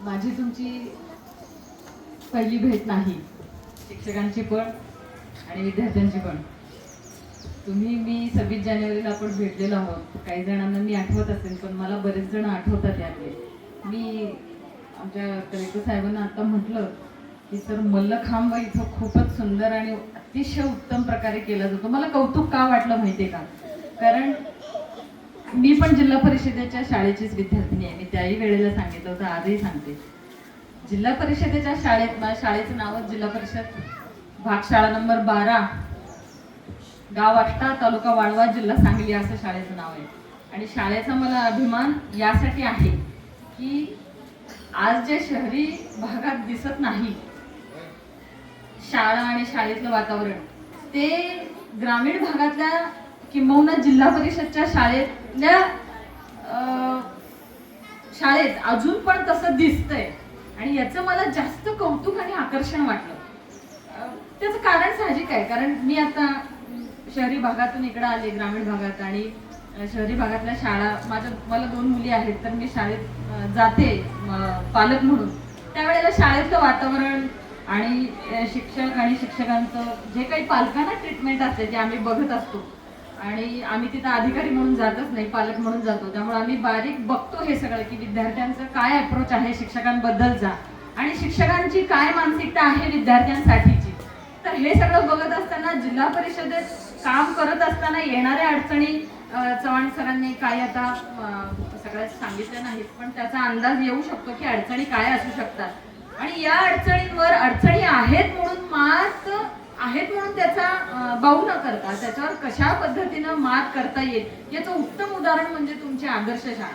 माझी तुमची पहिली भेट नाही, शिक्षकांची पण आणि विद्यार्थ्यांची पण. तुम्ही मी 26 जानेवारीला आपण भेटलेलो आहोत. काही जणांना मी आठवत असेल, पण मला बरेच जण आठवतात यातले. मी आमच्या कलेक्टर साहेबांना आता म्हटलं की सर मल्लखांब इथं खूपच सुंदर आणि अतिशय उत्तम प्रकारे केला जातो. मला कौतुक का वाटलं माहिती आहे का? कारण मी पण जिल्हा परिषदेच्या शाळेचीच विद्यार्थिनी आहे. मी त्याही वेळेला सांगितलं होतं, आजही सांगते. जिल्हा परिषदेच्या शाळेत, माझ्या शाळेचं नावच जिल्हा परिषद भागशाळा नंबर 12, गाव आष्टा, तालुका वाळवा, जिल्हा सांगली असं शाळेचं नाव आहे. आणि शाळेचा मला अभिमान यासाठी आहे की आज जे शहरी भागात दिसत नाही शाळा आणि शाळेतलं वातावरण, ते ग्रामीण भागातल्या किंबहुना जिल्हा परिषदच्या शाळेत अजून पण तसं दिसतंय. आणि याचं मला जास्त कौतुक आणि आकर्षण वाटलं. त्याचं कारण साहजिक आहे, कारण मी आता शहरी भागातून इकडे आले ग्रामीण भागात, आणि शहरी भागातल्या शाळा, मला 2 मुली आहेत, तर मी शाळेत जाते पालक म्हणून. त्यावेळेला शाळेतलं वातावरण आणि शिक्षक आणि शिक्षकांचं जे काही पालकांना ट्रीटमेंट असते ते आम्ही बघत असतो. आणि आम्ही तिथं अधिकारी म्हणून जातच नाही, पालक म्हणून जातो. त्यामुळे आम्ही बारीक बघतो हे सगळं की विद्यार्थ्यांचं काय अप्रोच आहे शिक्षकांबद्दलचा, आणि शिक्षकांची काय मानसिकता आहे विद्यार्थ्यांसाठीची. तर हे सगळं बघत असताना, जिल्हा परिषदेत काम करत असताना येणाऱ्या अडचणी चव्हाण सरांनी काय आता सगळ्यात सांगितल्या नाहीत, पण त्याचा अंदाज येऊ शकतो की अडचणी काय असू शकतात. आणि या अडचणींवर, अडचणी आहेत म्हणून त्याचा बाऊ न करता त्याच्यावर कशा पद्धतीनं मात करता येईल याचं उत्तम उदाहरण म्हणजे तुमची आदर्श शाळा.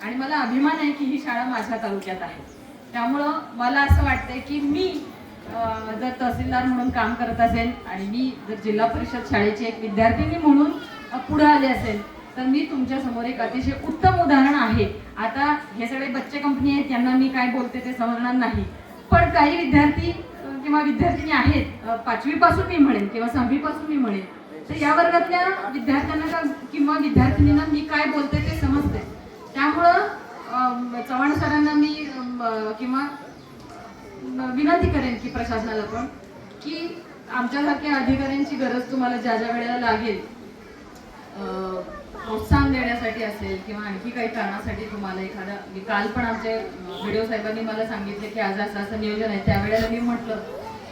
आणि मला अभिमान आहे की ही शाळा माझ्या तालुक्यात आहे. त्यामुळं मला असं वाटतंय की मी जर तहसीलदार म्हणून काम करत असेल आणि मी जर जिल्हा परिषद शाळेची एक विद्यार्थिनी म्हणून पुढे आले असेल, तर मी तुमच्या समोर एक अतिशय उत्तम उदाहरण आहे. आता हे सगळे बच्चे कंपनी आहेत, त्यांना मी काय बोलते ते समजणार नाही, पण काही विद्यार्थी किंवा विद्यार्थिनी आहेत 5वी पासून मी म्हणेन किंवा 6वी पासून मी म्हणेन, तर या वर्गातल्या विद्यार्थ्यांना किंवा विद्यार्थिनींना मी काय बोलते ते समजते. त्यामुळं चव्हाण सरांना मी किंवा विनंती करेन की प्रशासनाला पण, की आमच्यासारख्या अधिकाऱ्यांची गरज तुम्हाला ज्या ज्या वेळेला लागेल, प्रोत्साहन देण्यासाठी असेल किंवा आणखी काही कारणासाठी तुम्हाला एखादा, काल पण आमचे व्हिडिओ साहेबांनी मला सांगितले की आज असं असं नियोजन आहे. त्यावेळेला मी म्हटलं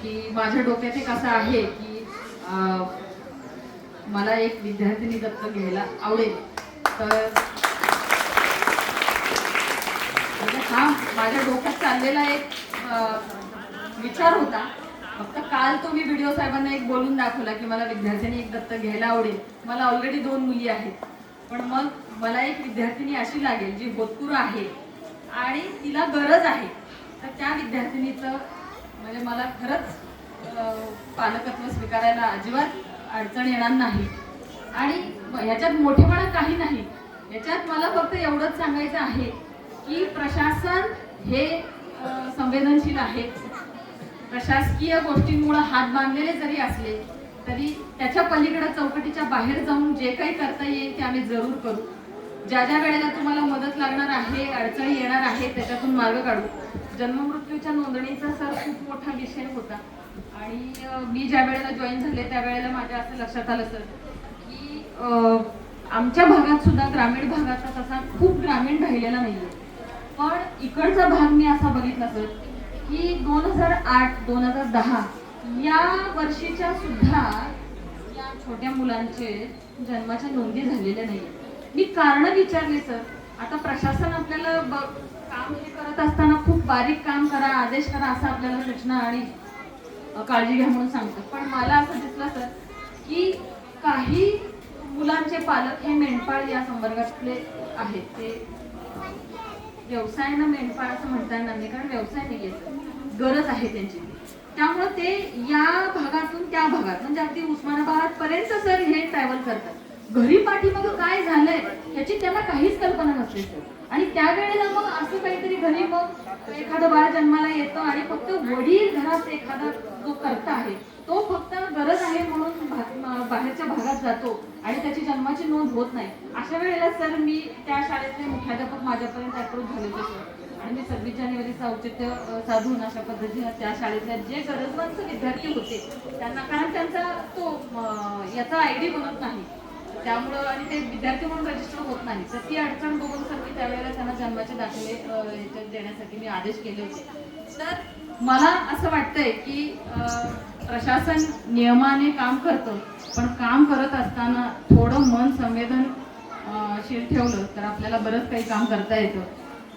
की माझ्या डोक्यात एक असं आहे की मला एक विद्यार्थिनी दत्तक घ्यायला आवडेल. तर हा माझ्या डोक्यात चाललेला एक विचार होता. फक्त काल तो मी व्हिडिओ साहेबांना एक बोलून दाखवला की मला विद्यार्थिनी एक दत्तक घ्यायला आवडेल. मला ऑलरेडी 2 मुली आहेत, पण मग मला एक विद्यार्थिनी अशी लागेल जी होतकुर आहे आणि तिला गरज आहे. तर त्या विद्यार्थिनीचं म्हणजे मला खरंच पालकत्व स्वीकारायला अजिबात अडचण येणार नाही. आणि ह्याच्यात मोठेपणा काही नाही. याच्यात मला फक्त एवढंच सांगायचं आहे की प्रशासन हे संवेदनशील आहे. प्रशासकीय गोष्टींमुळे हात बांधलेले जरी असले तरी त्याच्या पलीकडे चौकटीच्या बाहेर जाऊन जे काही करता येईल ते आम्ही जरूर करू. ज्या ज्या वेळेला तुम्हाला मदत लागणार आहे, अडचणी येणार आहे, त्याच्यातून मार्ग काढू. जन्ममृत्यूच्या नोंदणीचा सर खूप मोठा विषय होता, आणि मी ज्या वेळेला जॉईन झाले त्यावेळेला माझ्या असं लक्षात आलं सर की आमच्या भागात सुद्धा, ग्रामीण भागाचा तसा खूप ग्रामीण राहिलेला नाहीये, पण इकडचा भाग मी असा बघितला सर की 2008-2010 या वर्षीच्या सुद्धा या छोट्या मुलांचे जन्माच्या नोंदी झालेल्या नाही. मी कारण विचारले सर. आता प्रशासन आपल्याला काम हे करत असताना खूप बारीक काम करा, आदेश करा असं आपल्याला सूचना आणि काळजी घ्या म्हणून सांगतात, पण मला असं दिसलं सर की काही मुलांचे पालक हे मेंढपाळ या संवर्गातले आहेत. ते व्यवसायानं मेंढपाळ असं म्हणता येणार नाही, कारण व्यवसाय नाही आहे, गरज आहे त्यांची. त्यामुळे ते या भागातून त्या भागात म्हणजे अगदी उस्मानाबाद पर्यंत सर हे ट्रॅव्हल करतात. घरी पाठीमाग काय झालंय याची त्यांना काहीच कल्पना नसते सर. आणि त्यावेळेला मग असं काहीतरी घरी मग एखादं बाळ जन्माला येतं आणि फक्त वडील घरात एखादा जो करता आहे तो फक्त गरज आहे म्हणून बाहेरच्या भागात जातो आणि त्याची जन्माची नोंद होत नाही. अशा वेळेला सर मी त्या शाळेतले मुख्याध्यापक माझ्यापर्यंत अप्रोच झालेले सर, आणि मी 26 जानेवारीचं औचित्य साधून अशा पद्धतीने त्या शाळेतल्या जे गरजवंत विद्यार्थी होते त्यांना, कारण त्यांचा तो याचा ID बनत नाही त्यामुळं आणि ते विद्यार्थी म्हणून रजिस्टर होत नाही, तर ती अडचण बघून सर मी त्यावेळेला त्यांना जन्माचे दाखले याच्यात देण्यासाठी मी आदेश केले होते. तर मला असं वाटतंय की प्रशासन नियमाने काम करतं, पण काम करत असताना थोडं मन संवेदनशील ठेवलं तर आपल्याला बरंच काही काम करता येतं.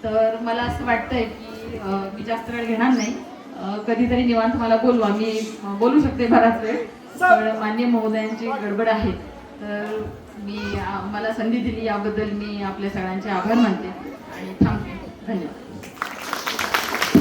तर मला असं वाटतंय की मी जास्त वेळ घेणार नाही, कधीतरी निवांत मला बोलवा, मी बोलू शकते बराच वेळ, पण मान्य महोदयांची गडबड आहे. तर मी मला संधी दिली याबद्दल मी आपल्या सगळ्यांचे आभार मानते आणि थांबते. धन्यवाद.